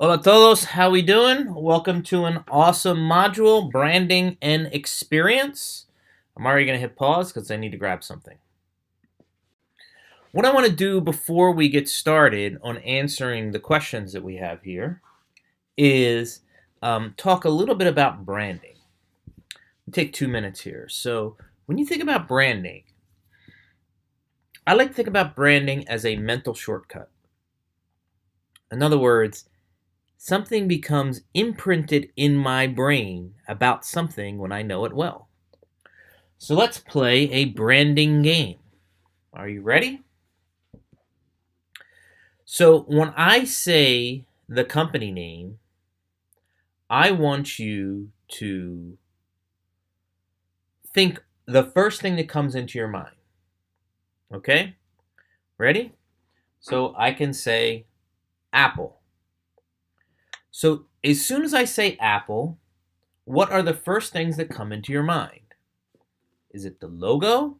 Hola todos, how we doing? Welcome to an awesome module, branding and experience. I'm already going to hit pause because I need to grab something. What I want to do before we get started on answering the questions that we have here is talk a little bit about branding. I'll take 2 minutes here. So when you think about branding, I like to think about branding as a mental shortcut. In other words, something becomes imprinted in my brain about something when I know it well. So let's play a branding game. Are you ready? So when I say the company name, I want you to think the first thing that comes into your mind. Okay? Ready? So I can say Apple. So as soon as I say Apple, what are the first things that come into your mind? Is it the logo?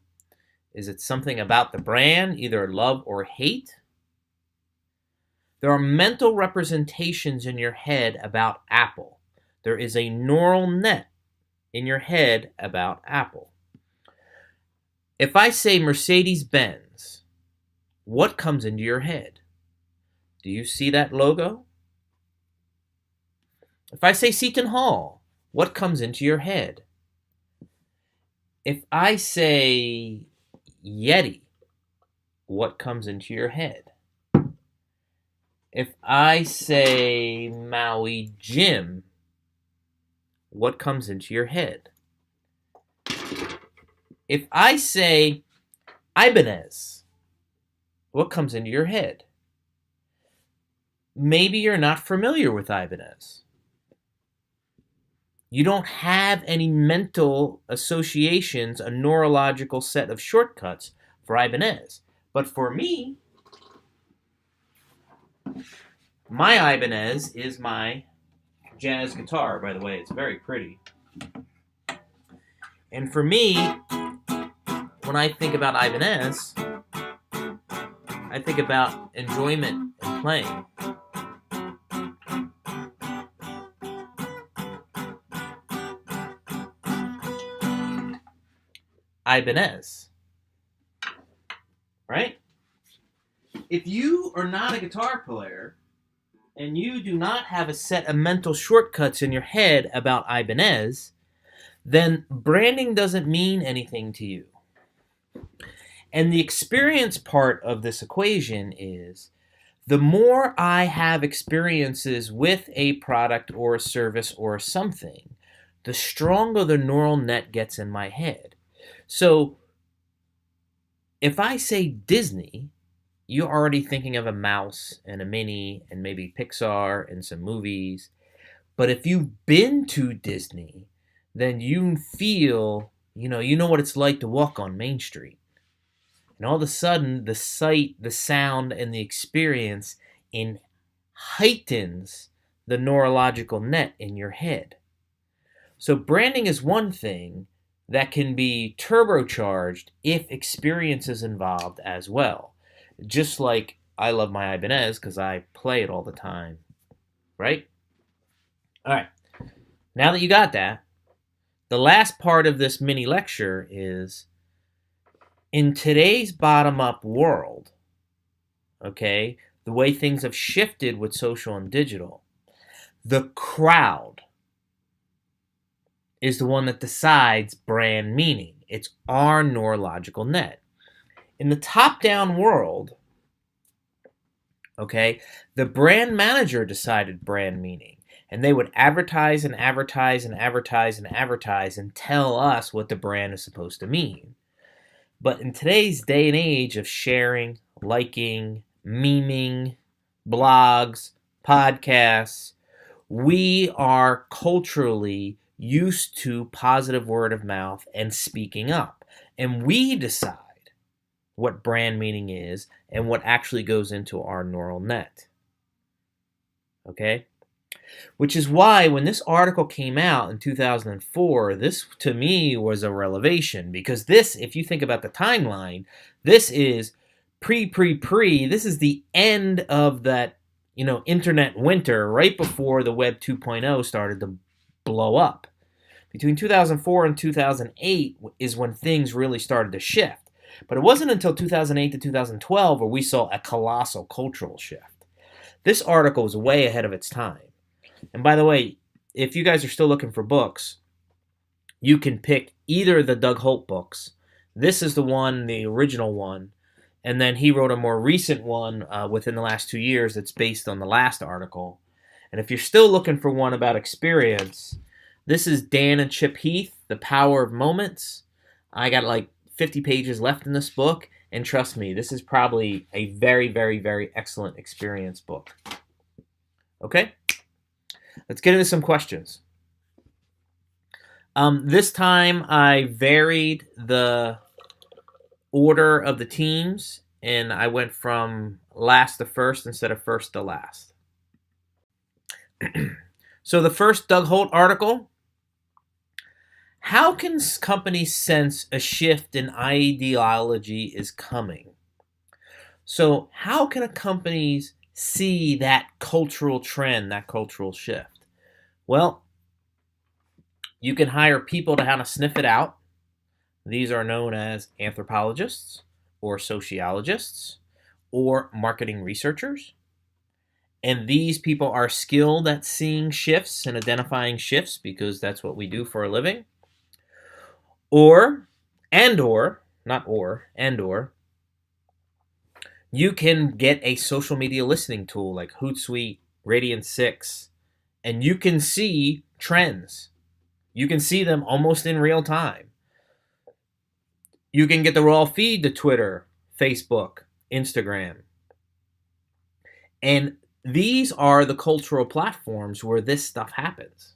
Is it something about the brand, either love or hate? There are mental representations in your head about Apple. There is a neural net in your head about Apple. If I say Mercedes-Benz, what comes into your head? Do you see that logo? If I say Seton Hall, what comes into your head? If I say Yeti, what comes into your head? If I say Maui Jim, what comes into your head? If I say Ibanez, what comes into your head? Maybe you're not familiar with Ibanez. You don't have any mental associations, a neurological set of shortcuts for Ibanez. But for me, my Ibanez is my jazz guitar, by the way. It's very pretty. And for me, when I think about Ibanez, I think about enjoyment and playing. Ibanez. Right? If you are not a guitar player and you do not have a set of mental shortcuts in your head about Ibanez, then branding doesn't mean anything to you. And the experience part of this equation is the more I have experiences with a product or a service or something, the stronger the neural net gets in my head. So if I say Disney, you're already thinking of a mouse and a Minnie and maybe Pixar and some movies. But if you've been to Disney, then you feel, you know what it's like to walk on Main Street. And all of a sudden, the sight, the sound, and the experience heightens the neurological net in your head. So branding is one thing that can be turbocharged if experience is involved as well. Just like I love my Ibanez because I play it all the time, right? All right. Now that you got that, the last part of this mini lecture is in today's bottom-up world, okay, the way things have shifted with social and digital, the crowd is the one that decides brand meaning. It's our neurological net. In the top-down world, okay, the brand manager decided brand meaning. And they would advertise and advertise and advertise and advertise and tell us what the brand is supposed to mean. But in today's day and age of sharing, liking, memeing, blogs, podcasts, we are culturally used to positive word of mouth and speaking up. And we decide what brand meaning is and what actually goes into our neural net. Okay? Which is why when this article came out in 2004, this to me was a revelation, because this, if you think about the timeline, this is pre, this is the end of that internet winter right before the Web 2.0 started to blow up. Between 2004 and 2008 is when things really started to shift. But it wasn't until 2008 to 2012 where we saw a colossal cultural shift. This article is way ahead of its time. And by the way, if you guys are still looking for books, you can pick either the Doug Holt books. This is the one, the original one. And then he wrote a more recent one within the last 2 years that's based on the last article. And if you're still looking for one about experience, this is Dan and Chip Heath, The Power of Moments. I got like 50 pages left in this book, and trust me, this is probably a very, very, very excellent experience book. Okay? Let's get into some questions. This time I varied the order of the teams, and I went from last to first instead of first to last. So the first Doug Holt article: how can companies sense a shift in ideology is coming? So how can companies see that cultural trend, that cultural shift? Well, you can hire people to how to sniff it out. These are known as anthropologists or sociologists or marketing researchers. And these people are skilled at seeing shifts and identifying shifts because that's what we do for a living. Or, you can get a social media listening tool like Hootsuite, Radian6, and you can see trends. You can see them almost in real time. You can get the raw feed to Twitter, Facebook, Instagram. And these are the cultural platforms where this stuff happens.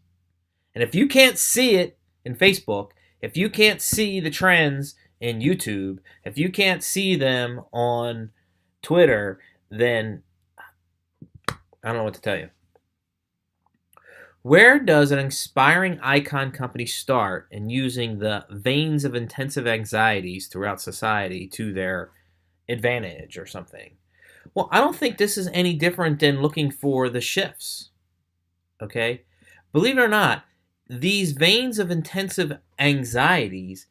And if you can't see it in Facebook, if you can't see the trends in YouTube, if you can't see them on Twitter, then I don't know what to tell you. Where does an inspiring icon company start in using the veins of intensive anxieties throughout society to their advantage or something? Well, I don't think this is any different than looking for the shifts. Okay? Believe it or not, these veins of intensive anxieties,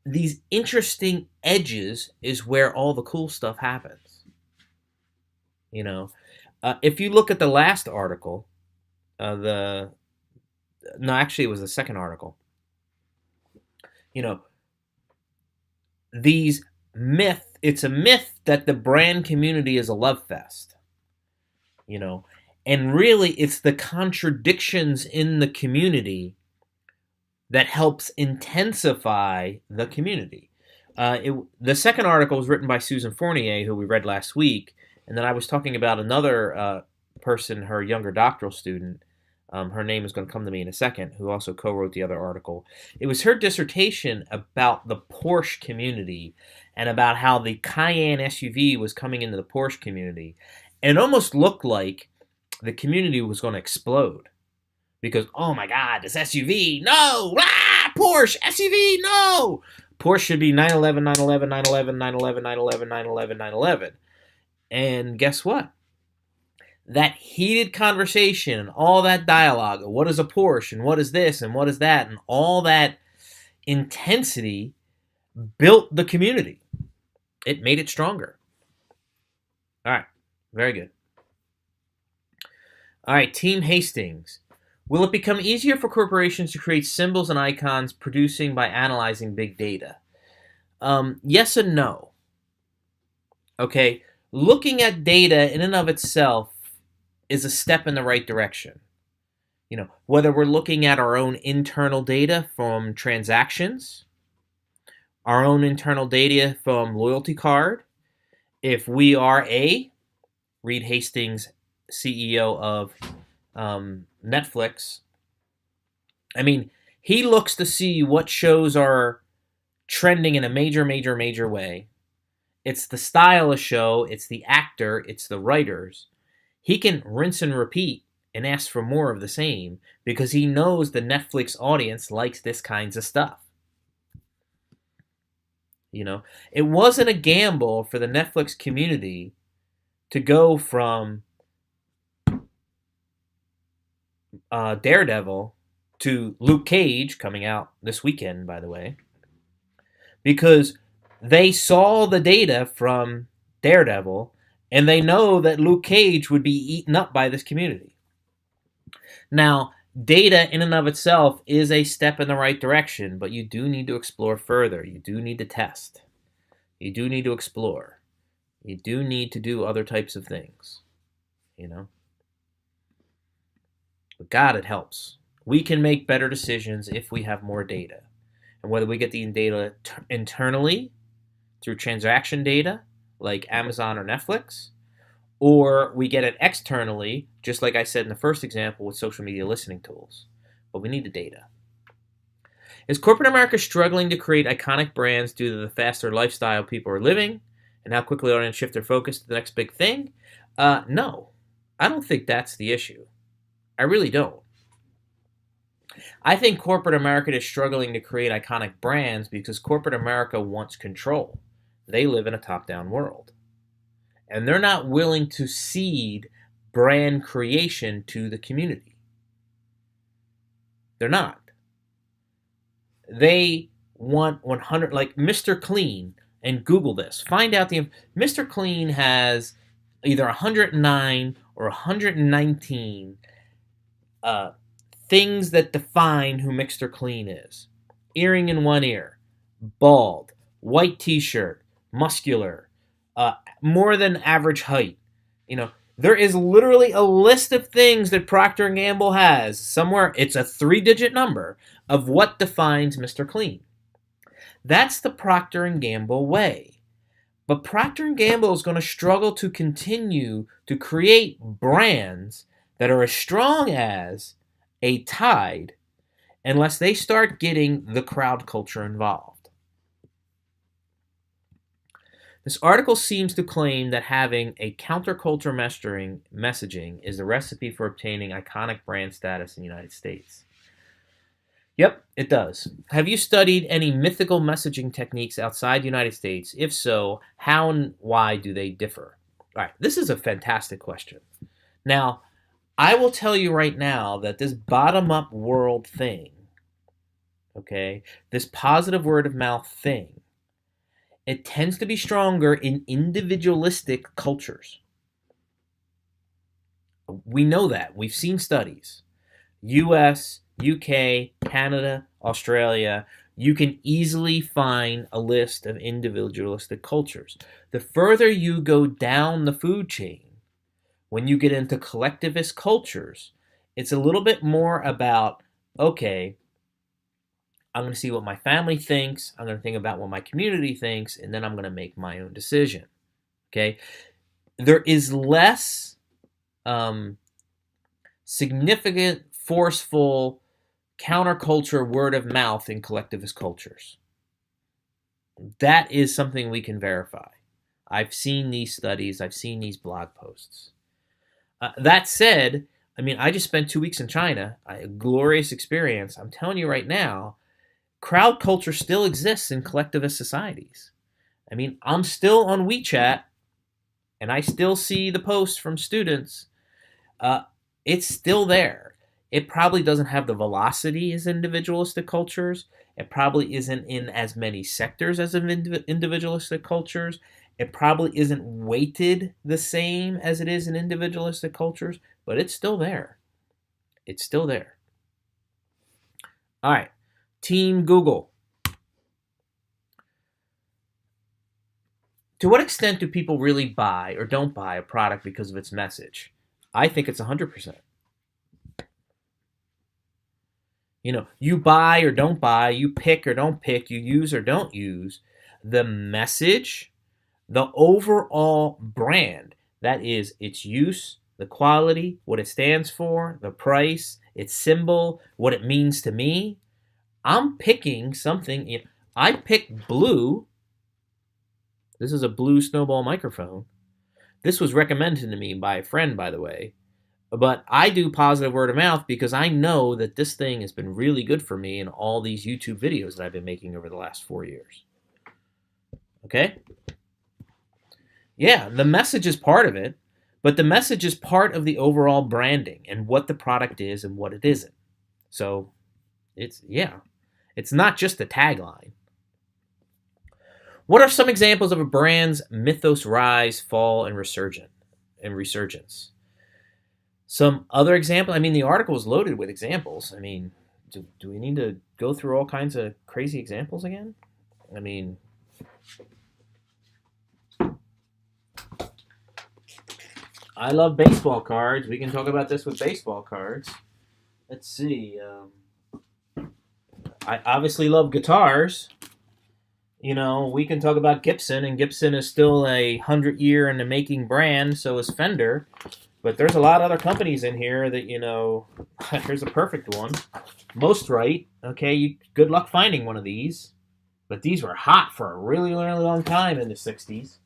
these interesting edges, is where all the cool stuff happens. If you look at the last article, it was the second article. It's a myth that the brand community is a love fest. And really it's the contradictions in the community that helps intensify the community. The second article was written by Susan Fournier, who we read last week, and then I was talking about another person, her younger doctoral student. Her name is going to come to me in a second, who also co-wrote the other article. It was her dissertation about the Porsche community and about how the Cayenne SUV was coming into the Porsche community. And it almost looked like the community was going to explode. Because, oh my God, this SUV, no! Ah, Porsche, SUV, no! Porsche should be 911, 911, 911, 911, 911, 911, 911. And guess what? That heated conversation, all that dialogue, what is a Porsche, and what is this, and what is that, and all that intensity built the community. It made it stronger. All right, very good. All right, Team Hastings. Will it become easier for corporations to create symbols and icons producing by analyzing big data? Yes and no. Okay, looking at data in and of itself is a step in the right direction. Whether we're looking at our own internal data from transactions, our own internal data from loyalty card. If we are Reed Hastings, CEO of Netflix, he looks to see what shows are trending in a major way. It's the style of show, it's the actor, it's the writers. He can rinse and repeat and ask for more of the same because he knows the Netflix audience likes this kinds of stuff. It wasn't a gamble for the Netflix community to go from Daredevil to Luke Cage, coming out this weekend, by the way, because they saw the data from Daredevil and they know that Luke Cage would be eaten up by this community. Now, data in and of itself is a step in the right direction, but you do need to explore further. You do need to test. You do need to explore. You do need to do other types of things, you know? But God, it helps. We can make better decisions if we have more data. And whether we get the data internally through transaction data, like Amazon or Netflix, or we get it externally, just like I said in the first example with social media listening tools. But we need the data. Is corporate America struggling to create iconic brands due to the faster lifestyle people are living and how quickly they're going to shift their focus to the next big thing? No, I don't think that's the issue. I really don't. I think corporate America is struggling to create iconic brands because corporate America wants control. They live in a top-down world. And they're not willing to cede brand creation to the community. They're not. They want 100, like Mr. Clean, and Google this. Find out Mr. Clean has either 109 or 119 things that define who Mr. Clean is. Earring in one ear, bald, white t-shirt, muscular, more than average height. There is literally a list of things that Procter & Gamble has. Somewhere it's a 3-digit number of what defines Mr. Clean. That's the Procter & Gamble way. But Procter & Gamble is going to struggle to continue to create brands that are as strong as a Tide unless they start getting the crowd culture involved. This article seems to claim that having a counterculture messaging is the recipe for obtaining iconic brand status in the United States. Yep, it does. Have you studied any mythical messaging techniques outside the United States? If so, how and why do they differ? All right, this is a fantastic question. Now, I will tell you right now that this bottom-up world thing, okay, this positive word of mouth thing, it tends to be stronger in individualistic cultures. We know that. We've seen studies. US, UK, Canada, Australia, you can easily find a list of individualistic cultures. The further you go down the food chain, when you get into collectivist cultures, it's a little bit more about, okay, I'm going to see what my family thinks, I'm going to think about what my community thinks, and then I'm going to make my own decision. Okay? There is less significant, forceful, counterculture word of mouth in collectivist cultures. That is something we can verify. I've seen these studies, I've seen these blog posts. That said, I just spent 2 weeks in China, a glorious experience. I'm telling you right now, crowd culture still exists in collectivist societies. I'm still on WeChat, and I still see the posts from students. It's still there. It probably doesn't have the velocity as individualistic cultures. It probably isn't in as many sectors as individualistic cultures. It probably isn't weighted the same as it is in individualistic cultures, but it's still there. It's still there. All right. Team Google. To what extent do people really buy or don't buy a product because of its message? I think it's 100%. You buy or don't buy, you pick or don't pick, you use or don't use. The message, the overall brand, that is its use, the quality, what it stands for, the price, its symbol, what it means to me. I'm picking something. I picked Blue. This is a Blue Snowball microphone. This was recommended to me by a friend, by the way. But I do positive word of mouth because I know that this thing has been really good for me in all these YouTube videos that I've been making over the last 4 years. Okay? Yeah, the message is part of it, But the message is part of the overall branding and what the product is and what it isn't. So it's not just the tagline. What are some examples of a brand's mythos rise, fall, and resurgence? Some other example. I mean, the article is loaded with examples. I mean, do we need to go through all kinds of crazy examples again? I mean, I love baseball cards. We can talk about this with baseball cards. Let's see. I obviously love guitars. We can talk about Gibson, and Gibson is still a 100-year in the making brand, so is Fender. But there's a lot of other companies in here that, here's a perfect one. Most Right. Okay, good luck finding one of these. But these were hot for a really, really long time in the 60s.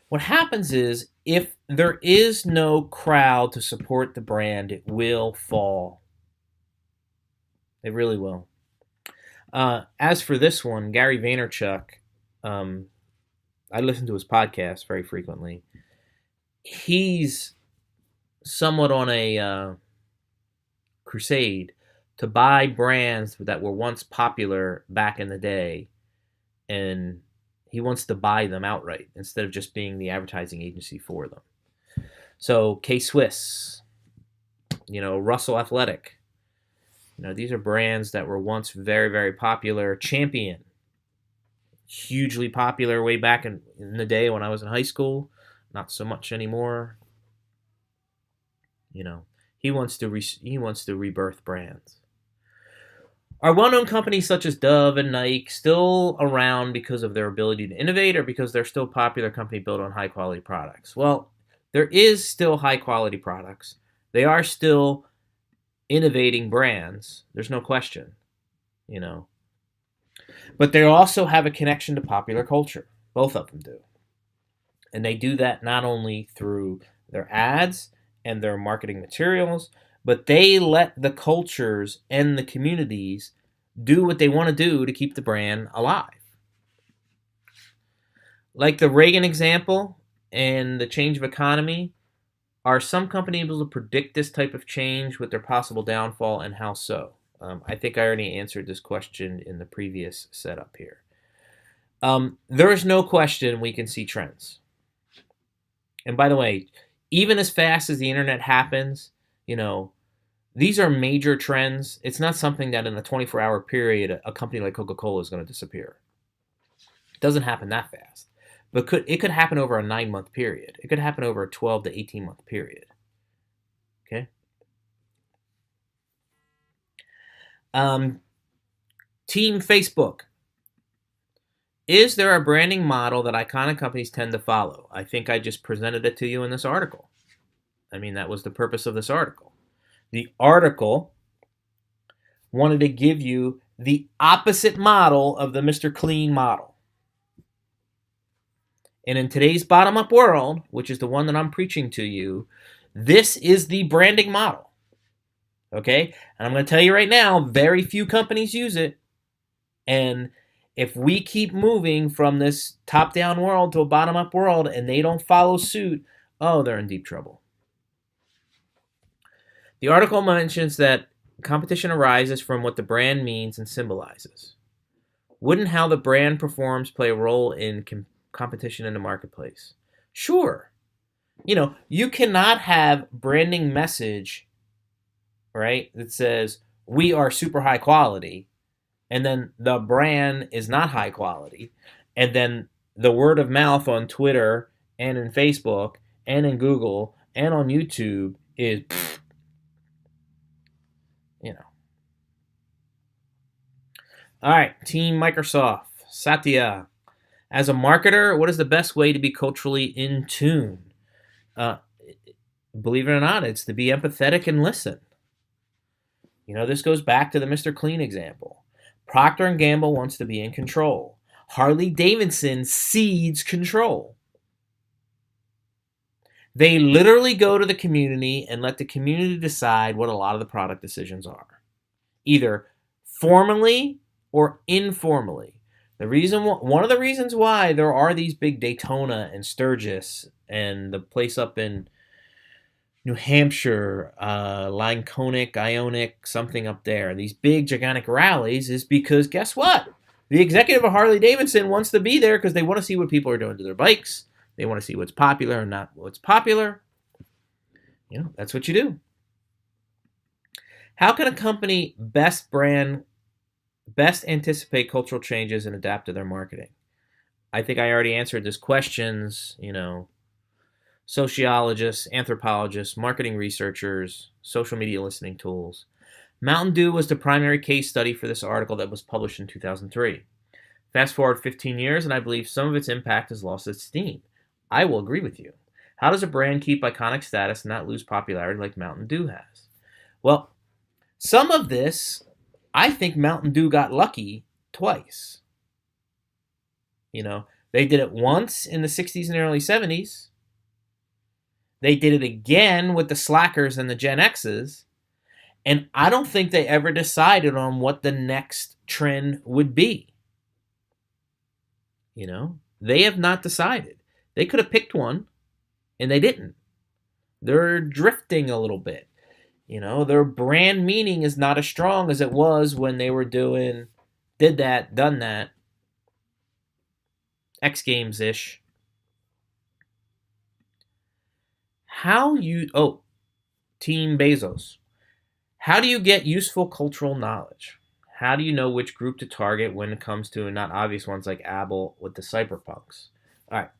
What happens is, if there is no crowd to support the brand, it will fall. It really will. As for this one, Gary Vaynerchuk, I listen to his podcast very frequently. He's somewhat on a crusade to buy brands that were once popular back in the day, and he wants to buy them outright instead of just being the advertising agency for them. So K-Swiss, Russell Athletic, these are brands that were once very, very popular. Champion, hugely popular way back in the day when I was in high school. Not so much anymore. He wants to rebirth brands. Are well-known companies such as Dove and Nike still around because of their ability to innovate, or because they're still a popular company built on high-quality products? Well, there is still high-quality products. They are still innovating brands. There's no question, But they also have a connection to popular culture. Both of them do. And they do that not only through their ads and their marketing materials, but they let the cultures and the communities do what they want to do to keep the brand alive. Like the Reagan example and the change of economy, are some companies able to predict this type of change with their possible downfall, and how so? I think I already answered this question in the previous setup here. There is no question we can see trends. And by the way, even as fast as the internet happens, these are major trends. It's not something that in a 24-hour period, a company like Coca-Cola is going to disappear. It doesn't happen that fast. But it could happen over a 9-month period. It could happen over a 12 to 18-month period. Okay? Team Facebook. Is there a branding model that iconic companies tend to follow? I think I just presented it to you in this article. I mean, that was the purpose of this article. The article wanted to give you the opposite model of the Mr. Clean model. And in today's bottom-up world, which is the one that I'm preaching to you, this is the branding model. Okay? And I'm going to tell you right now, very few companies use it. And if we keep moving from this top-down world to a bottom-up world and they don't follow suit, they're in deep trouble. The article mentions that competition arises from what the brand means and symbolizes. Wouldn't how the brand performs play a role in competition in the marketplace? Sure. You cannot have branding message, right, that says we are super high quality, and then the brand is not high quality, and then the word of mouth on Twitter and in Facebook and in Google and on YouTube is All right, Team Microsoft. Satya. As a marketer, what is the best way to be culturally in tune? Believe it or not, it's to be empathetic and listen. This goes back to the Mr. Clean example. Procter & Gamble wants to be in control. Harley Davidson cedes control. They literally go to the community and let the community decide what a lot of the product decisions are, either formally or informally. One of the reasons why there are these big Daytona and Sturgis and the place up in New Hampshire, Lyconic, Ionic, something up there, these big gigantic rallies is because guess what? The executive of Harley Davidson wants to be there because they want to see what people are doing to their bikes. They want to see what's popular and not what's popular. That's what you do. How can a company best anticipate cultural changes and adapt to their marketing? I think I already answered this questions, sociologists, anthropologists, marketing researchers, social media listening tools. Mountain Dew was the primary case study for this article that was published in 2003. Fast forward 15 years, and I believe some of its impact has lost its steam. I will agree with you. How does a brand keep iconic status and not lose popularity like Mountain Dew has? Well, some of this, I think Mountain Dew got lucky twice. They did it once in the 60s and early 70s. They did it again with the Slackers and the Gen X's. And I don't think they ever decided on what the next trend would be. They have not decided. They could have picked one, and they didn't. They're drifting a little bit. Their brand meaning is not as strong as it was when they were done that, X Games-ish. Team Bezos. How do you get useful cultural knowledge? How do you know which group to target when it comes to not obvious ones like Apple with the cyberpunks? All right.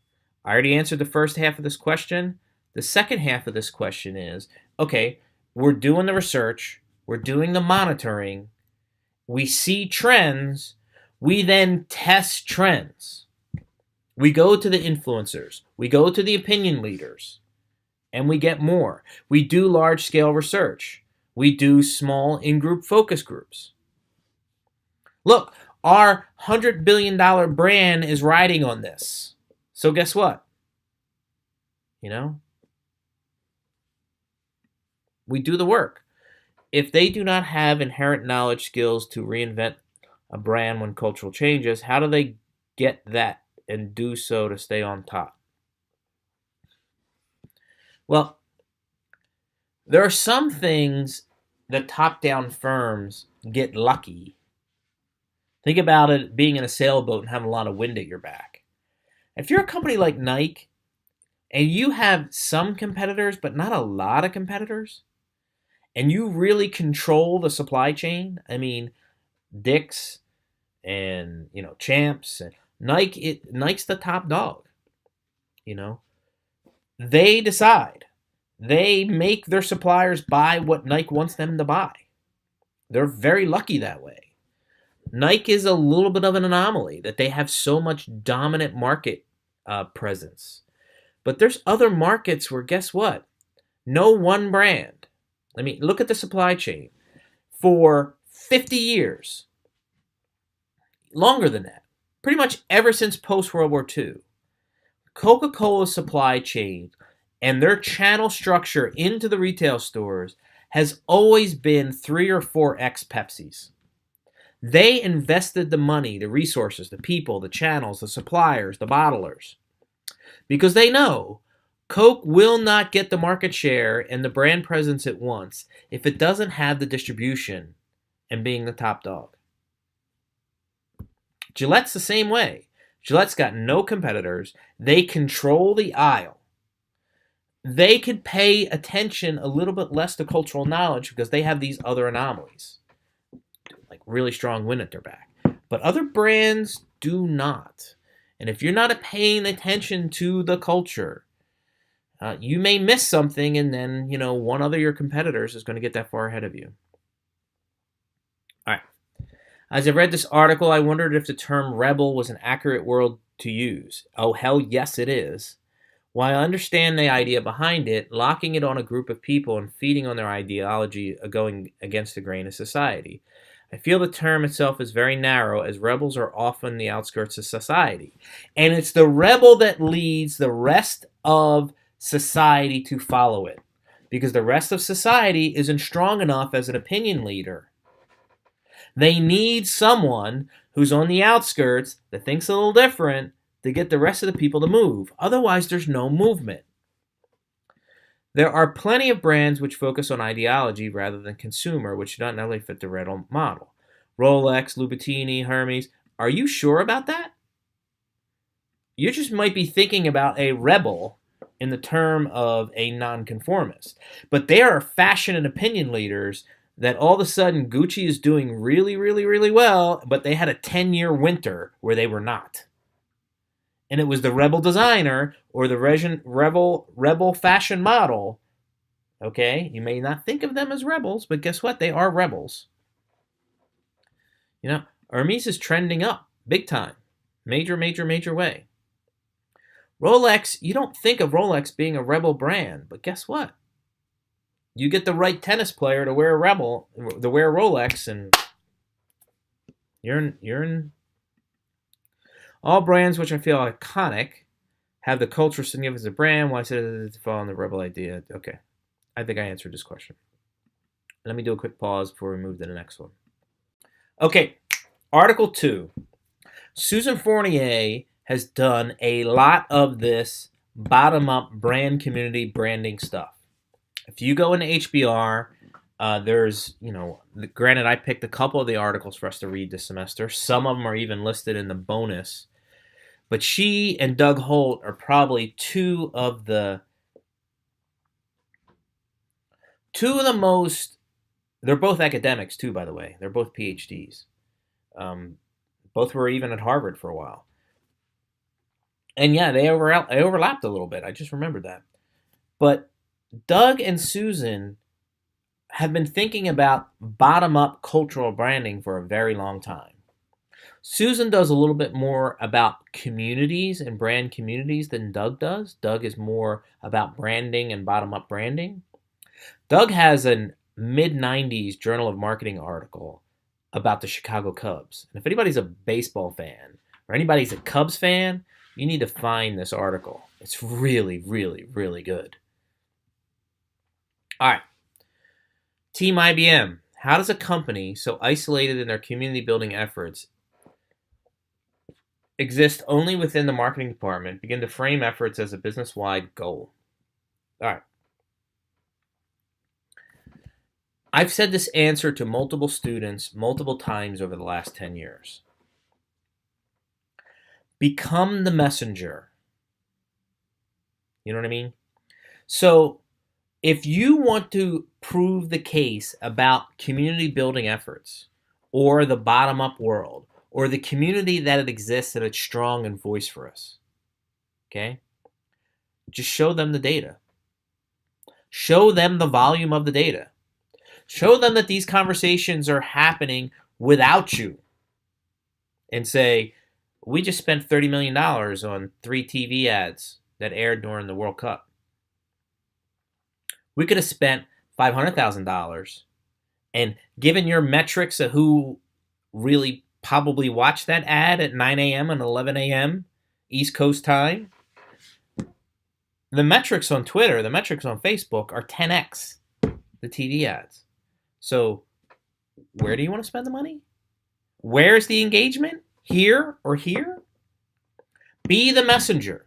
I already answered the first half of this question. The second half of this question is, okay, we're doing the research. We're doing the monitoring. We see trends. We then test trends. We go to the influencers. We go to the opinion leaders. And we get more. We do large-scale research. We do small in-group focus groups. Look, our $100 billion brand is riding on this. So guess what? We do the work. If they do not have inherent knowledge skills to reinvent a brand when cultural changes, how do they get that and do so to stay on top? Well, there are some things that top-down firms get lucky. Think about it being in a sailboat and having a lot of wind at your back. If you're a company like Nike and you have some competitors but not a lot of competitors, and you really control the supply chain, I mean, Dick's and, Champs, and Nike's the top dog. They decide. They make their suppliers buy what Nike wants them to buy. They're very lucky that way. Nike is a little bit of an anomaly that they have so much dominant market presence. But there's other markets where, guess what? No one brand. Look at the supply chain. For 50 years, longer than that, pretty much ever since post-World War II, Coca-Cola's supply chain and their channel structure into the retail stores has always been 3 or 4x Pepsi's. They invested the money, the resources, the people, the channels, the suppliers, the bottlers, because they know Coke will not get the market share and the brand presence it wants if it doesn't have the distribution and being the top dog. Gillette's the same way. Gillette's got no competitors. They control the aisle. They could pay attention a little bit less to cultural knowledge because they have these other anomalies, like really strong wind at their back. But other brands do not. And if you're not paying attention to the culture, you may miss something, and then, one other of your competitors is going to get that far ahead of you. All right. As I read this article, I wondered if the term rebel was an accurate word to use. Oh, hell yes, it is. While I understand the idea behind it, locking it on a group of people and feeding on their ideology going against the grain of society. I feel the term itself is very narrow, as rebels are often the outskirts of society. And it's the rebel that leads the rest of society to follow it, because the rest of society isn't strong enough as an opinion leader. They need someone who's on the outskirts that thinks a little different to get the rest of the people to move. Otherwise, there's no movement. There are plenty of brands which focus on ideology rather than consumer, which do not necessarily fit the Red model. Rolex, Louboutin, Hermes. Are you sure about that? You just might be thinking about a rebel in the term of a nonconformist. But they are fashion and opinion leaders that all of a sudden Gucci is doing really, really, really well, but they had a 10-year winter where they were not. And it was the rebel designer or the rebel fashion model. Okay, you may not think of them as rebels, but guess what? They are rebels. You know, Hermes is trending up big time. Major, major, major way. Rolex, you don't think of Rolex being a rebel brand, but guess what? You get the right tennis player to wear Rolex, and you're in. All brands which I feel iconic have the cultural significance of the brand. Why said it to follow the rebel idea? Okay, I think I answered this question. Let me do a quick pause before we move to the next one. Okay, Article 2. Susan Fournier has done a lot of this bottom-up brand community branding stuff. If you go into HBR, there's, granted, I picked a couple of the articles for us to read this semester. Some of them are even listed in the bonus. But she and Doug Holt are probably two of the most, they're both academics too, by the way. They're both PhDs. Both were even at Harvard for a while. And yeah, they overlapped a little bit. I just remembered that. But Doug and Susan have been thinking about bottom-up cultural branding for a very long time. Susan does a little bit more about communities and brand communities than Doug does. Doug is more about branding and bottom-up branding. Doug has a mid-90s Journal of Marketing article about the Chicago Cubs. And if anybody's a baseball fan or anybody's a Cubs fan, you need to find this article. It's really, really, really good. All right. Team IBM. How does a company so isolated in their community building efforts exist only within the marketing department begin to frame efforts as a business-wide goal? All right. I've said this answer to multiple students multiple times over the last 10 years. Become the messenger. You know what I mean? So if you want to prove the case about community building efforts or the bottom-up world or the community that it exists and it's strong and voice for us, okay? Just show them the data. Show them the volume of the data. Show them that these conversations are happening without you. And say, we just spent $30 million on 3 TV ads that aired during the World Cup. We could have spent $500,000 and given your metrics of who really probably watched that ad at 9 a.m. and 11 a.m. East Coast time, the metrics on Twitter, the metrics on Facebook are 10x the TV ads. So where do you want to spend the money? Where's the engagement? Here or here? Be the messenger.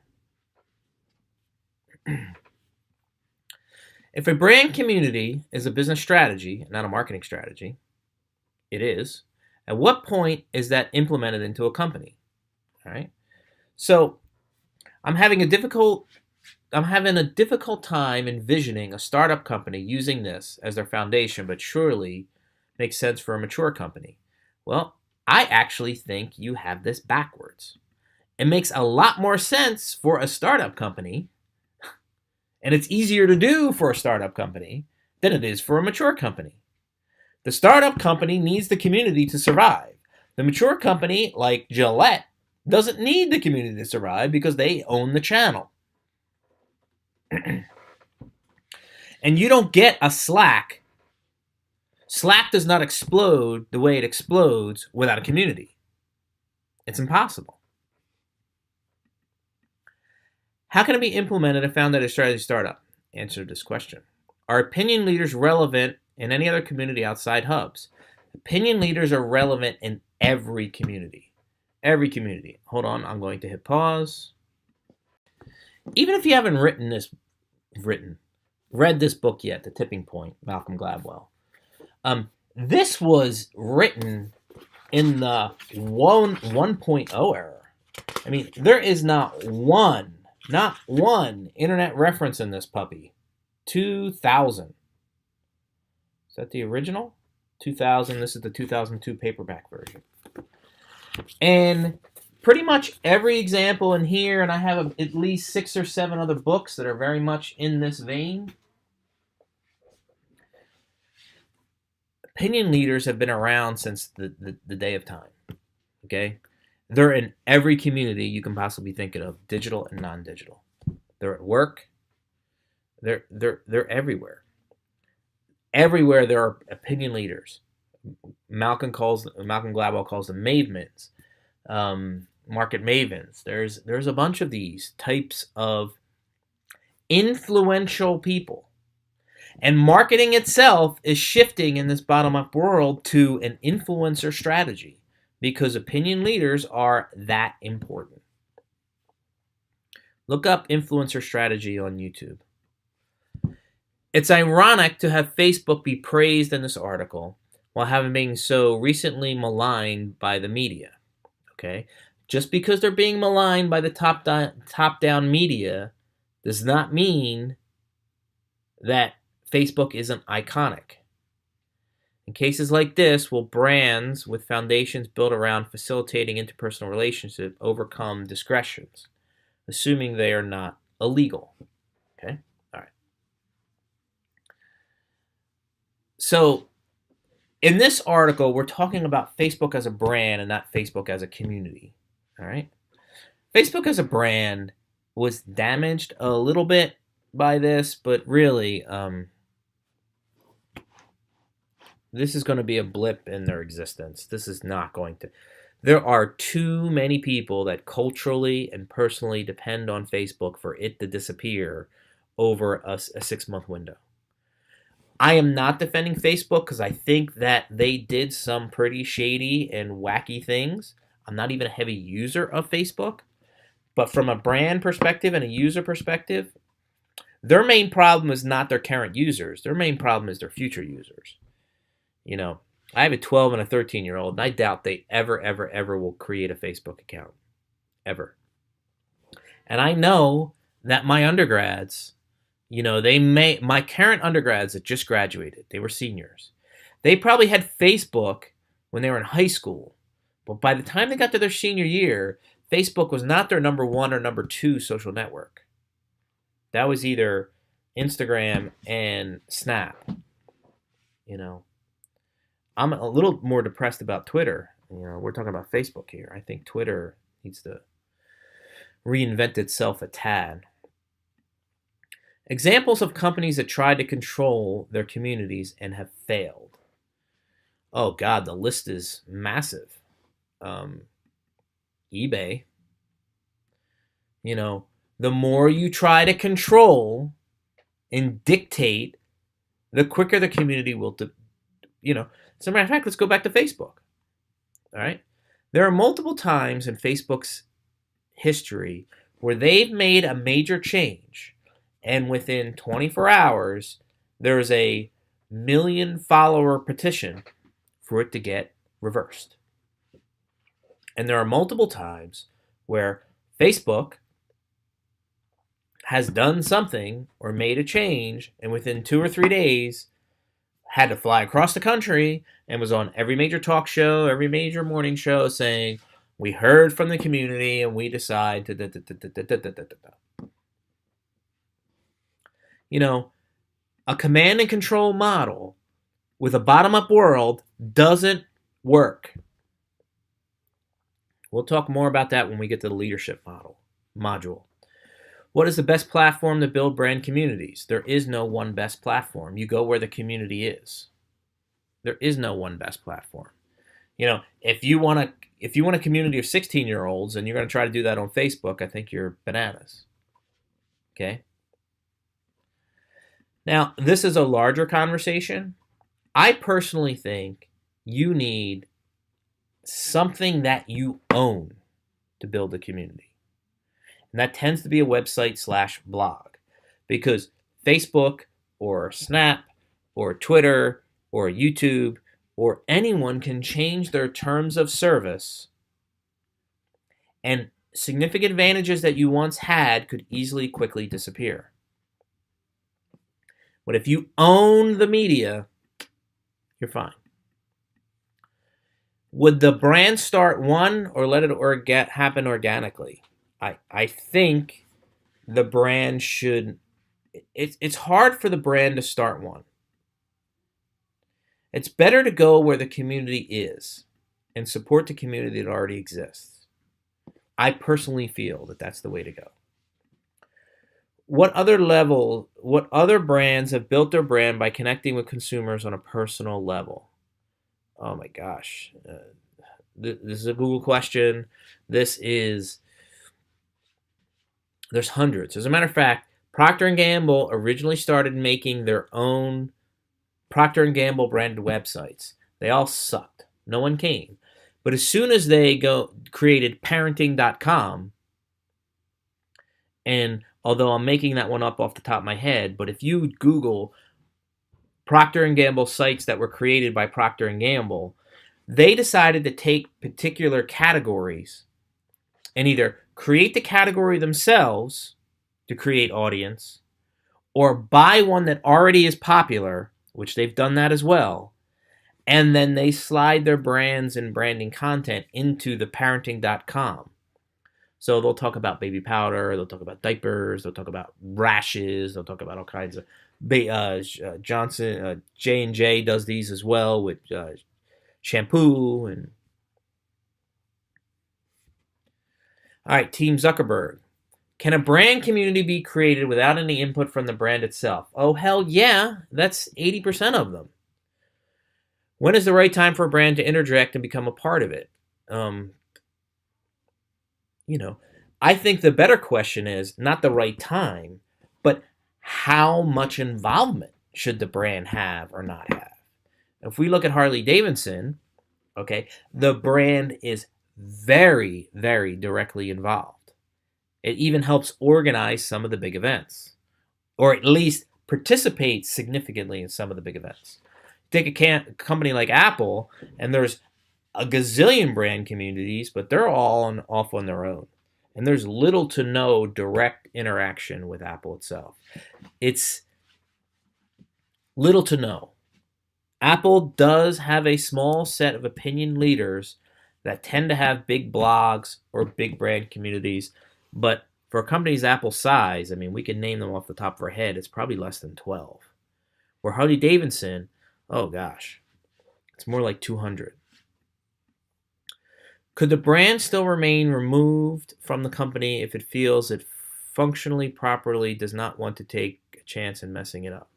If a brand community is a business strategy, not a marketing strategy, it is. At what point is that implemented into a company? All right. So I'm having a difficult time envisioning a startup company using this as their foundation, but surely makes sense for a mature company. Well, I actually think you have this backwards. It makes a lot more sense for a startup company, and it's easier to do for a startup company than it is for a mature company. The startup company needs the community to survive. The mature company, like Gillette, doesn't need the community to survive because they own the channel. And you don't get a Slack. Slack does not explode the way it explodes without a community. It's impossible. How can it be implemented if found at a strategy startup? Answer this question. Are opinion leaders relevant in any other community outside hubs? Opinion leaders are relevant in every community. Every community. Hold on, I'm going to hit pause. Even if you haven't read this book yet, The Tipping Point, Malcolm Gladwell. This was written in the 1.0 era. I mean, there is not one internet reference in this puppy. 2000. Is that the original? 2000. This is the 2002 paperback version. And pretty much every example in here, and I have at least 6 or 7 other books that are very much in this vein. Opinion leaders have been around since the day of time. Okay? They're in every community you can possibly think of, digital and non-digital. They're at work. They're everywhere. Everywhere there are opinion leaders. Malcolm Gladwell calls them mavens, market mavens. There's a bunch of these types of influential people. And marketing itself is shifting in this bottom-up world to an influencer strategy because opinion leaders are that important. Look up influencer strategy on YouTube. It's ironic to have Facebook be praised in this article while having been so recently maligned by the media. Okay? Just because they're being maligned by the top-down media does not mean that Facebook isn't iconic. In cases like this, will brands with foundations built around facilitating interpersonal relationships overcome discretions, assuming they are not illegal? Okay? All right. So, in this article, we're talking about Facebook as a brand and not Facebook as a community. All right? Facebook as a brand was damaged a little bit by this, but really, this is going to be a blip in their existence. This is not going to. There are too many people that culturally and personally depend on Facebook for it to disappear over a 6-month window. I am not defending Facebook because I think that they did some pretty shady and wacky things. I'm not even a heavy user of Facebook. But from a brand perspective and a user perspective, their main problem is not their current users. Their main problem is their future users. You know, I have a 12 and a 13-year-old, and I doubt they ever will create a Facebook account. Ever. And I know that my undergrads, you know, my current undergrads that just graduated, they were seniors. They probably had Facebook when they were in high school. But by the time they got to their senior year, Facebook was not their number 1 or number 2 social network. That was either Instagram and Snap. You know, I'm a little more depressed about Twitter. You know, we're talking about Facebook here. I think Twitter needs to reinvent itself a tad. Examples of companies that tried to control their communities and have failed. Oh God, the list is massive. eBay. You know, the more you try to control and dictate, the quicker the community will, as a matter of fact, let's go back to Facebook. All right. There are multiple times in Facebook's history where they've made a major change, and within 24 hours, there's a 1 million follower petition for it to get reversed. And there are multiple times where Facebook has done something or made a change, and within 2 or 3 days, had to fly across the country and was on every major talk show, every major morning show saying, we heard from the community and we decide to. You know, a command and control model with a bottom-up world doesn't work. We'll talk more about that when we get to the leadership module. What is the best platform to build brand communities? There is no one best platform. You go where the community is. There is no one best platform. You know, if you want a community of 16-year-olds and you're going to try to do that on Facebook, I think you're bananas. Okay? Now, this is a larger conversation. I personally think you need something that you own to build a community. And that tends to be a website / blog, because Facebook or Snap or Twitter or YouTube or anyone can change their terms of service, and significant advantages that you once had could easily quickly disappear. But if you own the media, you're fine. Would the brand start one or let it happen organically? I think the brand should. It's hard for the brand to start one. It's better to go where the community is and support the community that already exists. I personally feel that that's the way to go. What other brands have built their brand by connecting with consumers on a personal level? Oh my gosh. This is a Google question. There's hundreds. As a matter of fact, Procter & Gamble originally started making their own Procter & Gamble branded websites. They all sucked. No one came. But as soon as they created parenting.com, and although I'm making that one up off the top of my head, but if you Google Procter & Gamble sites that were created by Procter & Gamble, they decided to take particular categories and either create the category themselves to create audience, or buy one that already is popular, which they've done that as well, and then they slide their brands and branding content into the parenting.com. So they'll talk about baby powder, they'll talk about diapers, they'll talk about rashes, they'll talk about all kinds of J&J does these as well with shampoo. And all right, Team Zuckerberg. Can a brand community be created without any input from the brand itself? Oh, hell yeah. That's 80% of them. When is the right time for a brand to interject and become a part of it? I think the better question is not the right time, but how much involvement should the brand have or not have? If we look at Harley Davidson, okay, the brand is very, very directly involved. It even helps organize some of the big events, or at least participate significantly in some of the big events. Take a company like Apple, and there's a gazillion brand communities, but they're all off on their own. And there's little to no direct interaction with Apple itself. It's little to no. Apple does have a small set of opinion leaders that tend to have big blogs or big brand communities, but for companies Apple's size, I mean, we can name them off the top of our head. It's probably less than 12. Where Harley Davidson, oh gosh, it's more like 200. Could the brand still remain removed from the company if it feels it functionally properly does not want to take a chance in messing it up?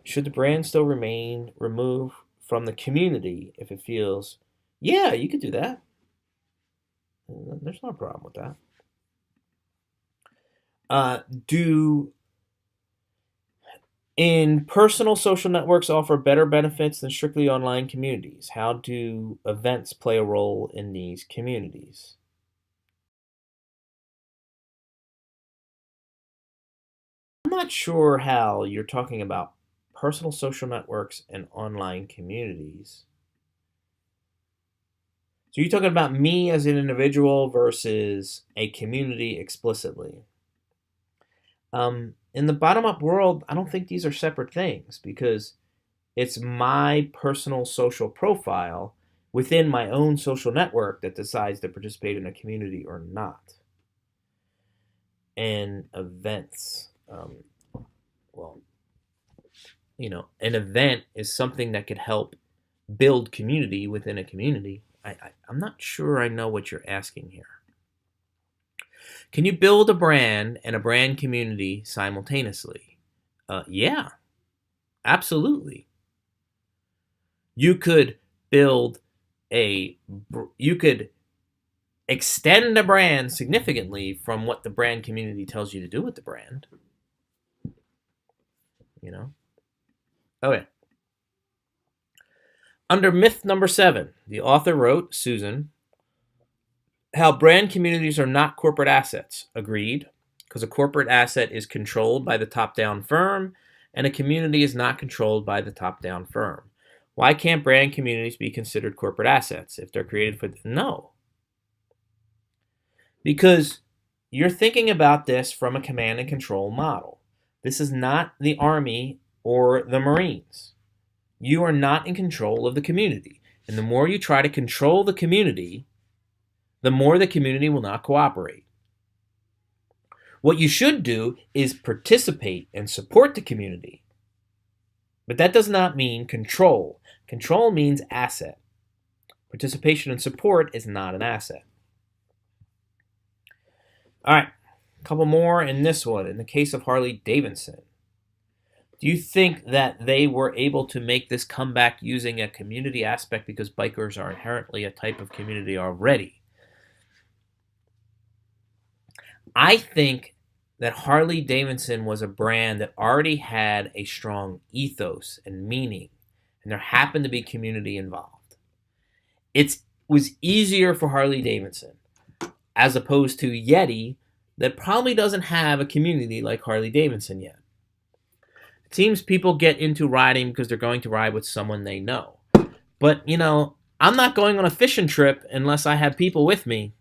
Should the brand still remain removed from the community if it feels, yeah, you could do that? There's no problem with that. Do in-personal social networks offer better benefits than strictly online communities? How do events play a role in these communities? I'm not sure how you're talking about personal social networks and online communities. So you're talking about me as an individual versus a community explicitly. In the bottom-up world, I don't think these are separate things, because it's my personal social profile within my own social network that decides to participate in a community or not. And events, an event is something that could help build community within a community. I'm not sure I know what you're asking here. Can you build a brand and a brand community simultaneously? Yeah, absolutely. You could extend the brand significantly from what the brand community tells you to do with the brand. Okay. Under myth number 7, the author wrote, Susan, how brand communities are not corporate assets. Agreed, because a corporate asset is controlled by the top-down firm, and a community is not controlled by the top-down firm. Why can't brand communities be considered corporate assets if they're created for... No. Because you're thinking about this from a command and control model. This is not the Army or the Marines. You are not in control of the community. And the more you try to control the community, the more the community will not cooperate. What you should do is participate and support the community. But that does not mean control. Control means asset. Participation and support is not an asset. All right, a couple more in this one. In the case of Harley Davidson, do you think that they were able to make this comeback using a community aspect because bikers are inherently a type of community already? I think that Harley Davidson was a brand that already had a strong ethos and meaning, and there happened to be community involved. It was easier for Harley Davidson as opposed to Yeti that probably doesn't have a community like Harley Davidson yet. It seems people get into riding because they're going to ride with someone they know. But, I'm not going on a fishing trip unless I have people with me.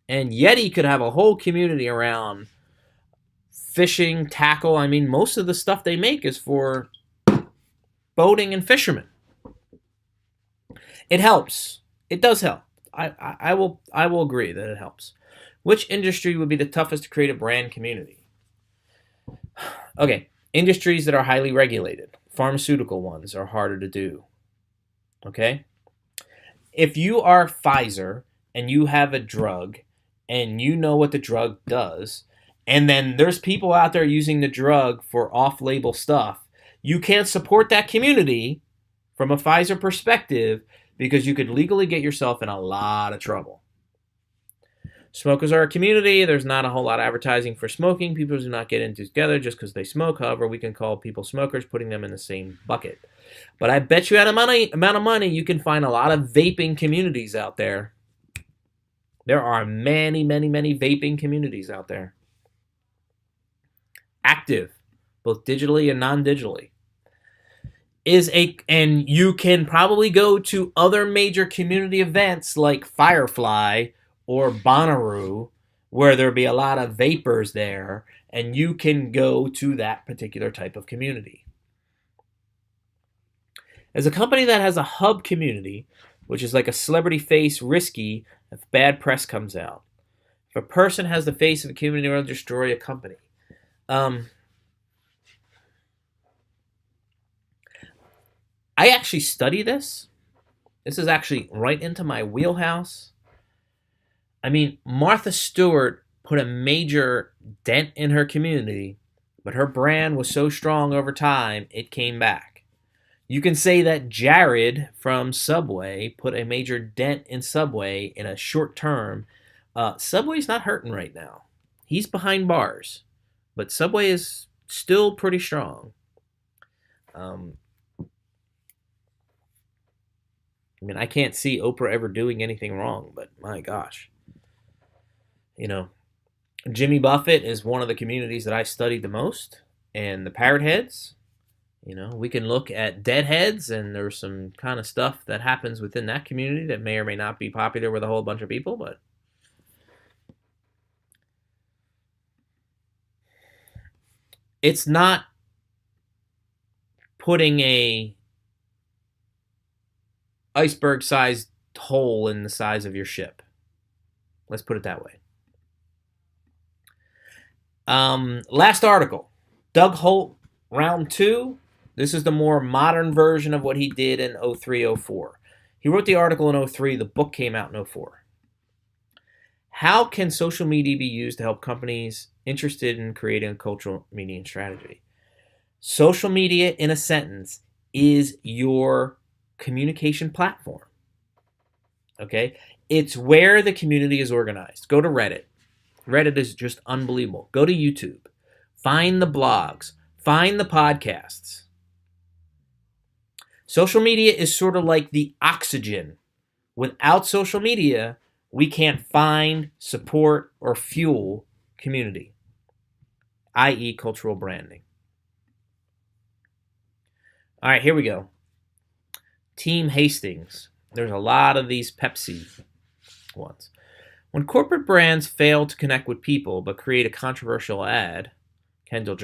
And Yeti could have a whole community around fishing, tackle. I mean, most of the stuff they make is for boating and fishermen. It helps. It does help. I will agree that it helps. Which industry would be the toughest to create a brand community? Okay, industries that are highly regulated. Pharmaceutical ones are harder to do. Okay? If you are Pfizer and you have a drug and you know what the drug does, and then there's people out there using the drug for off-label stuff, you can't support that community from a Pfizer perspective because you could legally get yourself in a lot of trouble. Smokers are a community. There's not a whole lot of advertising for smoking. People do not get into together just because they smoke. However, we can call people smokers, putting them in the same bucket. But I bet you amount of money, you can find a lot of vaping communities out there. There are many, many, many vaping communities out there. Active, both digitally and non-digitally. And you can probably go to other major community events like Firefly or Bonnaroo, where there'll be a lot of vapors there, and you can go to that particular type of community. As a company that has a hub community, which is like a celebrity face risky if bad press comes out. If a person has the face of a community, it will destroy a company. I actually study this. This is actually right into my wheelhouse. I mean, Martha Stewart put a major dent in her community, but her brand was so strong over time, it came back. You can say that Jared from Subway put a major dent in Subway in a short term. Subway's not hurting right now. He's behind bars, but Subway is still pretty strong. I can't see Oprah ever doing anything wrong, but my gosh. Jimmy Buffett is one of the communities that I studied the most, and the Parrot Heads. We can look at Deadheads, and there's some kind of stuff that happens within that community that may or may not be popular with a whole bunch of people, but it's not putting a iceberg-sized hole in the size of your ship. Let's put it that way. Last article. Doug Holt, round 2. This is the more modern version of what he did in 03-04. He wrote the article in 03. The book came out in 04. How can social media be used to help companies interested in creating a cultural media strategy? Social media, in a sentence, is your communication platform. Okay? It's where the community is organized. Go to Reddit. Reddit is just unbelievable. Go to YouTube. Find the blogs. Find the podcasts. Social media is sort of like the oxygen. Without social media, we can't find, support, or fuel community, i.e., cultural branding. All right, here we go. Team Hastings. There's a lot of these Pepsi ones. When corporate brands fail to connect with people but create a controversial ad, Kendall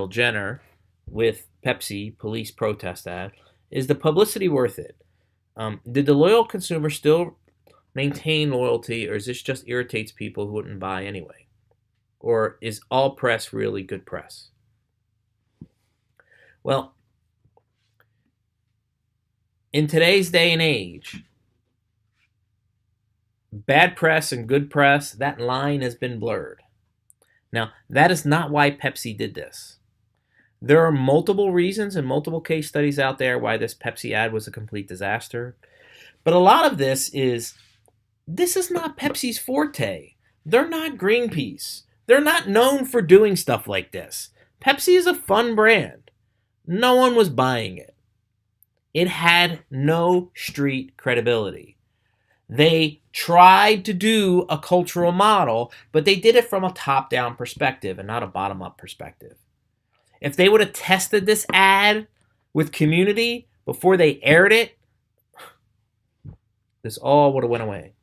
Jenner with Pepsi police protest ad, is the publicity worth it? Did the loyal consumer still maintain loyalty, or is this just irritates people who wouldn't buy anyway? Or is all press really good press? Well, in today's day and age, bad press and good press, that line has been blurred. Now, that is not why Pepsi did this. There are multiple reasons and multiple case studies out there why this Pepsi ad was a complete disaster. But a lot of this is not Pepsi's forte. They're not Greenpeace. They're not known for doing stuff like this. Pepsi is a fun brand. No one was buying it. It had no street credibility. They tried to do a cultural model, but they did it from a top-down perspective and not a bottom-up perspective. If they would have tested this ad with community before they aired it, this all would have went away.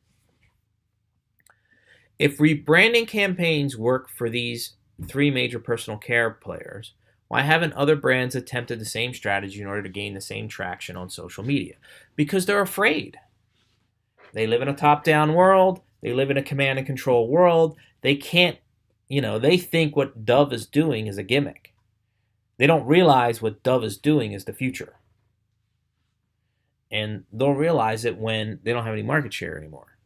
If rebranding campaigns work for these three major personal care players, why haven't other brands attempted the same strategy in order to gain the same traction on social media? Because they're afraid. They live in a top-down world. They live in a command and control world. They can't, they think what Dove is doing is a gimmick. They don't realize what Dove is doing is the future. And they'll realize it when they don't have any market share anymore.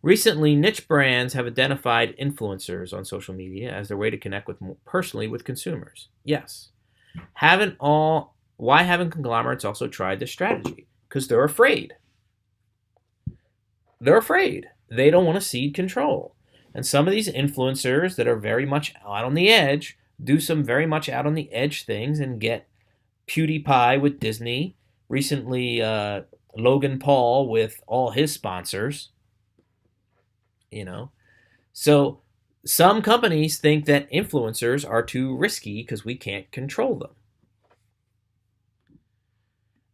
Recently, niche brands have identified influencers on social media as their way to connect personally with consumers. Yes. Why haven't conglomerates also tried this strategy? Because they're afraid. They're afraid. They don't want to cede control. And some of these influencers that are very much out on the edge do some very much out on the edge things and get PewDiePie with Disney. Recently, Logan Paul with all his sponsors. So some companies think that influencers are too risky because we can't control them.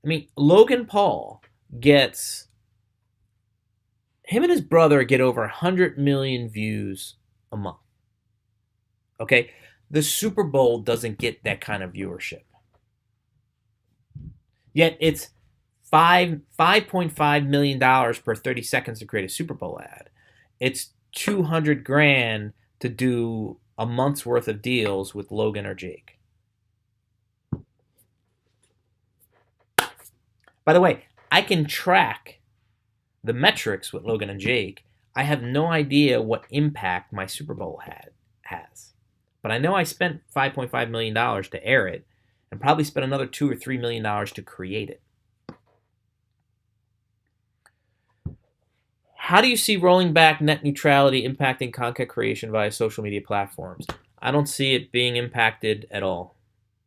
I mean, Logan Paul him and his brother get over 100 million views a month. Okay? The Super Bowl doesn't get that kind of viewership. Yet it's $5.5 million per 30 seconds to create a Super Bowl ad. It's $200,000 to do a month's worth of deals with Logan or Jake. By the way, I can track the metrics with Logan and Jake. I have no idea what impact my Super Bowl has. But I know I spent $5.5 million to air it and probably spent another $2 or $3 million to create it. How do you see rolling back net neutrality impacting content creation via social media platforms? I don't see it being impacted at all.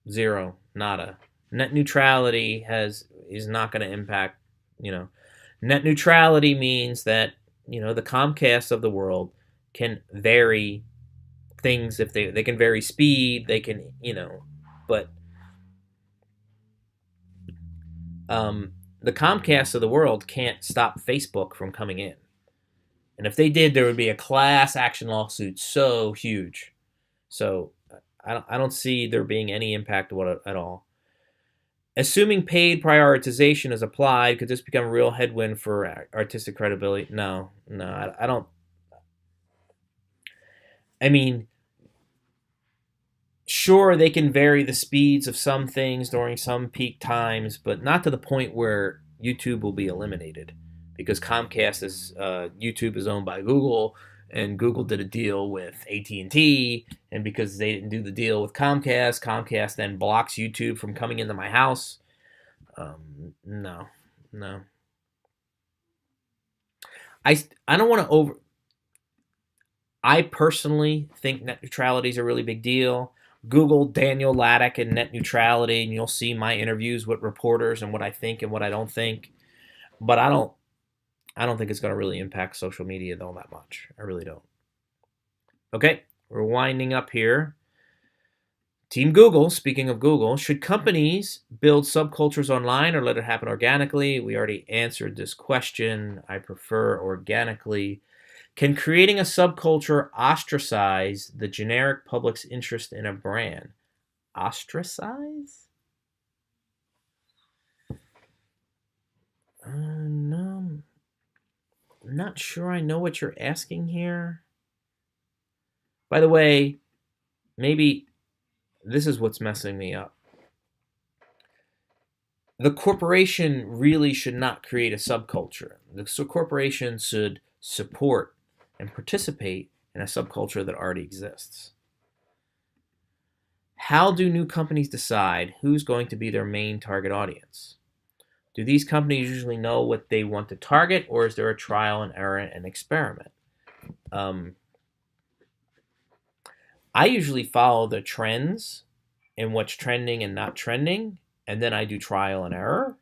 Zero. Nada. Net neutrality is not going to impact, Net neutrality means that, the Comcast of the world can vary things if they can vary speed, they can, but the Comcast of the world can't stop Facebook from coming in. And if they did, there would be a class action lawsuit so huge. So I don't see there being any impact at all. Assuming paid prioritization is applied, could this become a real headwind for artistic credibility? No, I don't. I mean, sure, they can vary the speeds of some things during some peak times, but not to the point where YouTube will be eliminated. Because YouTube is owned by Google, and Google did a deal with AT&T, and because they didn't do the deal with Comcast then blocks YouTube from coming into my house. No. I don't want to I personally think net neutrality is a really big deal. Google Daniel Laddick and net neutrality, and you'll see my interviews with reporters and what I think and what I don't think. But I don't think it's going to really impact social media though that much. I really don't. Okay, we're winding up here. Team Google, speaking of Google, should companies build subcultures online or let it happen organically? We already answered this question. I prefer organically. Can creating a subculture ostracize the generic public's interest in a brand? Ostracize? No. I'm not sure I know what you're asking here. By the way, maybe this is what's messing me up. The corporation really should not create a subculture. The corporation should support and participate in a subculture that already exists. How do new companies decide who's going to be their main target audience? Do these companies usually know what they want to target, or is there a trial and error and experiment? I usually follow the trends and what's trending and not trending, and then I do trial and error.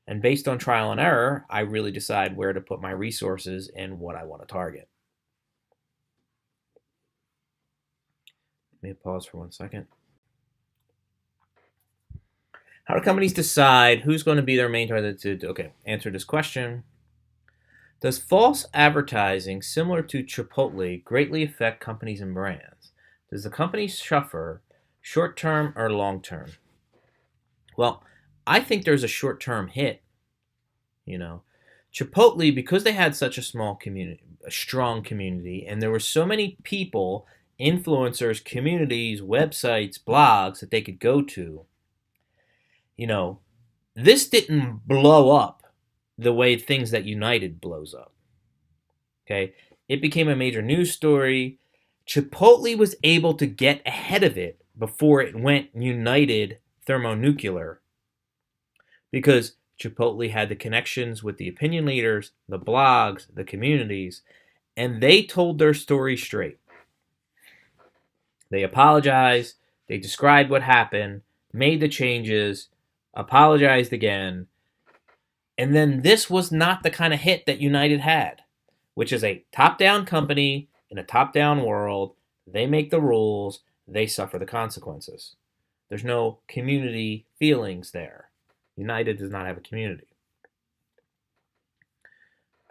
And based on trial and error, I really decide where to put my resources and what I want to target. Let me pause for 1 second. How do companies decide who's going to be their main target to answer this question? Does false advertising similar to Chipotle greatly affect companies and brands? Does the company suffer short-term or long-term? Well, I think there's a short-term hit. Chipotle, because they had such a small community, a strong community, and there were so many people, influencers, communities, websites, blogs that they could go to, this didn't blow up the way things that United blows up. Okay? It became a major news story. Chipotle was able to get ahead of it before it went United thermonuclear because Chipotle had the connections with the opinion leaders, the blogs, the communities, and they told their story straight. They apologized, they described what happened, made the changes, apologized again, and then this was not the kind of hit that United had, which is a top-down company in a top-down world. They make the rules, they suffer the consequences. There's no community feelings there. United does not have a community.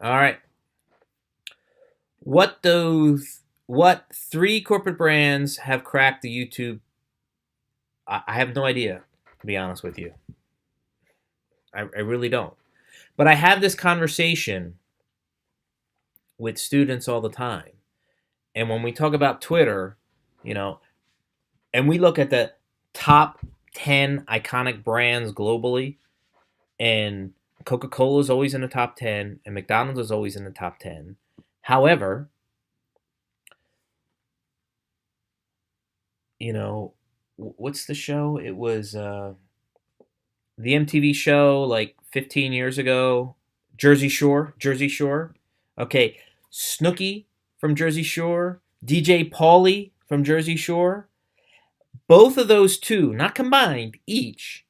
All right. What 3 corporate brands have cracked the YouTube? I have no idea, to be honest with you. I really don't. But I have this conversation with students all the time. And when we talk about Twitter, and we look at the top 10 iconic brands globally, and Coca-Cola is always in the top 10, and McDonald's is always in the top 10. However, what's the show? It was the MTV show like 15 years ago, Jersey Shore. Okay, Snooki from Jersey Shore, DJ Pauly from Jersey Shore. Both of those two, not combined, each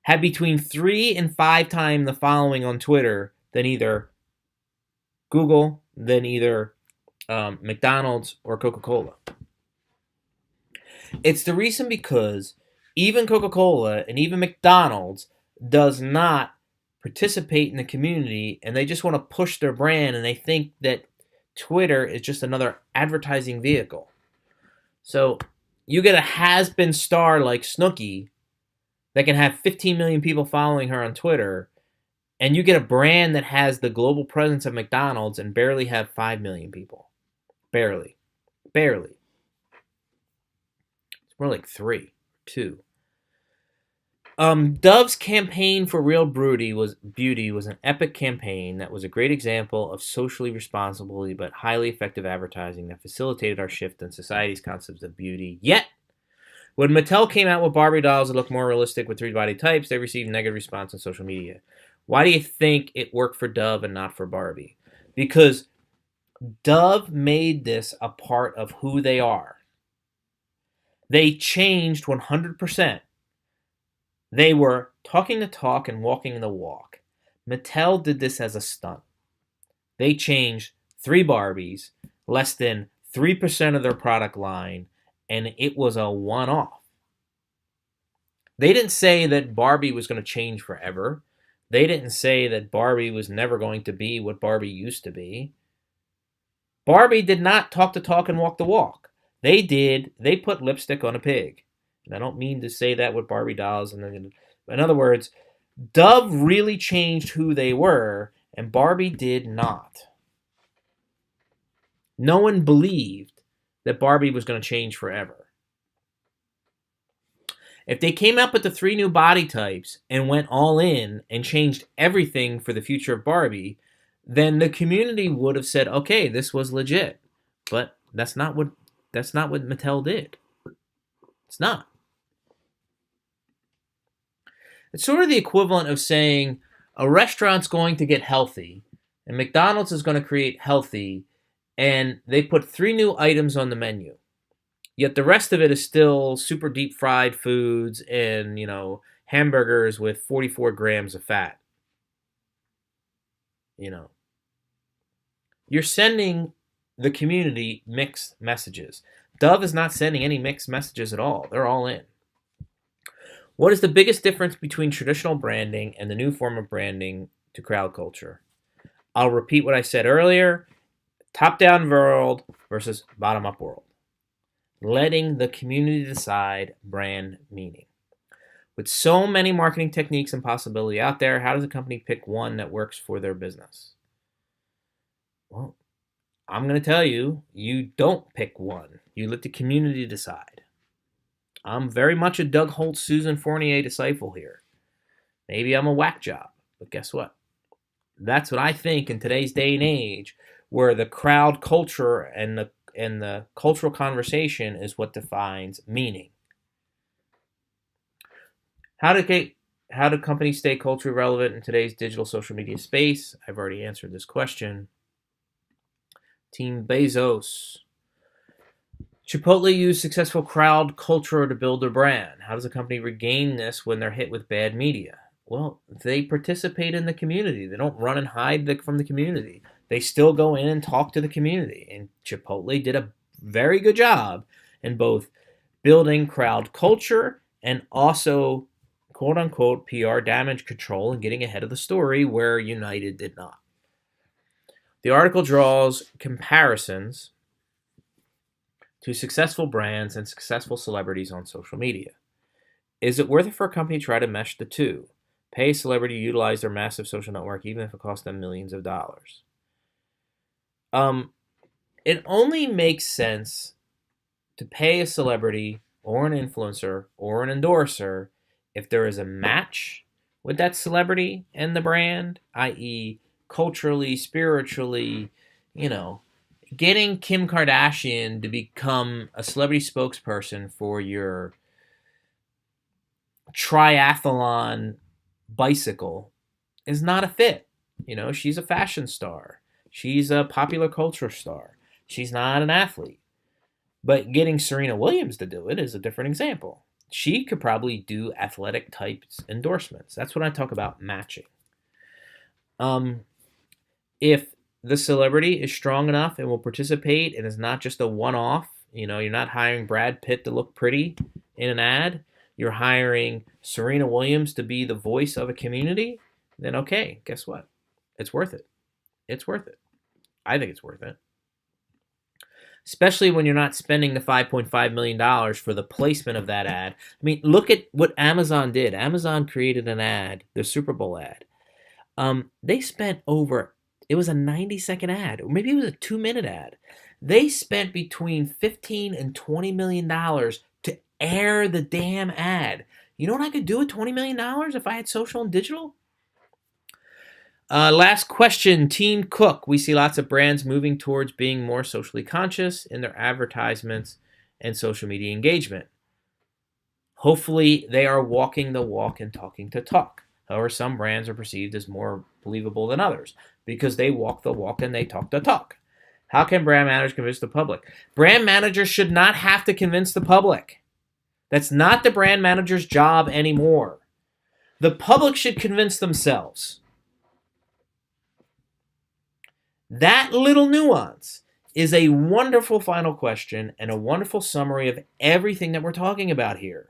had between 3 and 5 times the following on Twitter than either Google, than either McDonald's or Coca-Cola. It's the reason because even Coca-Cola and even McDonald's does not participate in the community, and they just want to push their brand, and they think that Twitter is just another advertising vehicle. So you get a has-been star like Snooki that can have 15 million people following her on Twitter, and you get a brand that has the global presence of McDonald's and barely have 5 million people. Barely. It's more like 3, 2. Dove's campaign for Real Beauty was an epic campaign that was a great example of socially responsible but highly effective advertising that facilitated our shift in society's concepts of beauty. Yet, when Mattel came out with Barbie dolls that look more realistic with 3 body types, they received negative response on social media. Why do you think it worked for Dove and not for Barbie? Because Dove made this a part of who they are. They changed 100%. They were talking the talk and walking the walk. Mattel did this as a stunt. They changed 3 Barbies, less than 3% of their product line, and it was a one-off. They didn't say that Barbie was going to change forever. They didn't say that Barbie was never going to be what Barbie used to be. Barbie did not talk the talk and walk the walk. They put lipstick on a pig. And I don't mean to say that with Barbie dolls. In other words, Dove really changed who they were, and Barbie did not. No one believed that Barbie was going to change forever. If they came up with the 3 new body types and went all in and changed everything for the future of Barbie, then the community would have said, okay, this was legit. But that's not what Mattel did. It's not. It's sort of the equivalent of saying a restaurant's going to get healthy and McDonald's is going to create healthy, and they put 3 new items on the menu. Yet the rest of it is still super deep fried foods and, hamburgers with 44 grams of fat. You're sending the community mixed messages. Dove is not sending any mixed messages at all. They're all in. What is the biggest difference between traditional branding and the new form of branding to crowd culture? I'll repeat what I said earlier. Top-down world versus bottom-up world. Letting the community decide brand meaning. With so many marketing techniques and possibility out there, how does a company pick one that works for their business? Well, I'm going to tell you, you don't pick one. You let the community decide. I'm very much a Doug Holt, Susan Fournier disciple here. Maybe I'm a whack job, but guess what? That's what I think in today's day and age, where the crowd culture and the cultural conversation is what defines meaning. How do companies stay culturally relevant in today's digital social media space? I've already answered this question. Team Bezos. Chipotle used successful crowd culture to build their brand. How does a company regain this when they're hit with bad media? Well, they participate in the community. They don't run and hide from the community. They still go in and talk to the community. And Chipotle did a very good job in both building crowd culture and also, quote unquote, PR damage control and getting ahead of the story where United did not. The article draws comparisons to successful brands and successful celebrities on social media. Is it worth it for a company to try to mesh the two? Pay a celebrity to utilize their massive social network even if it costs them millions of dollars. It only makes sense to pay a celebrity or an influencer or an endorser if there is a match with that celebrity and the brand, i.e., culturally, spiritually, getting Kim Kardashian to become a celebrity spokesperson for your triathlon bicycle is not a fit. She's a fashion star. She's a popular culture star. She's not an athlete. But getting Serena Williams to do it is a different example. She could probably do athletic types endorsements. That's what I talk about matching. If the celebrity is strong enough and will participate and is not just a one-off, you're not hiring Brad Pitt to look pretty in an ad, you're hiring Serena Williams to be the voice of a community, then okay, guess what? It's worth it. It's worth it. I think it's worth it. Especially when you're not spending the $5.5 million for the placement of that ad. I mean, look at what Amazon did. Amazon created an ad, the Super Bowl ad. They spent it was a 90-second ad, or maybe it was a 2-minute ad. They spent between $15 and $20 million to air the damn ad. You know what I could do with $20 million if I had social and digital? Last question, Team Cook. We see lots of brands moving towards being more socially conscious in their advertisements and social media engagement. Hopefully, they are walking the walk and talking the talk. However, some brands are perceived as more believable than others because they walk the walk and they talk the talk. How can brand managers convince the public? Brand managers should not have to convince the public. That's not the brand manager's job anymore. The public should convince themselves. That little nuance is a wonderful final question and a wonderful summary of everything that we're talking about here.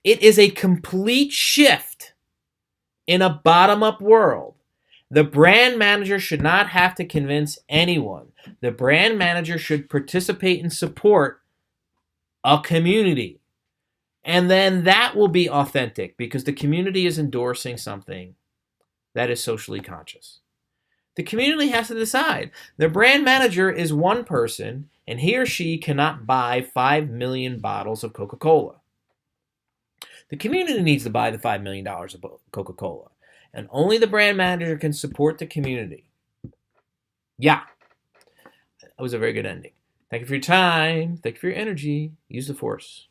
It is a complete shift in a bottom-up world. The brand manager should not have to convince anyone. The brand manager should participate and support a community. And then that will be authentic because the community is endorsing something that is socially conscious. The community has to decide. The brand manager is one person, and he or she cannot buy 5 million bottles of Coca-Cola. The community needs to buy the $5 million of Coca-Cola. And only the brand manager can support the community. Yeah. That was a very good ending. Thank you for your time. Thank you for your energy. Use the force.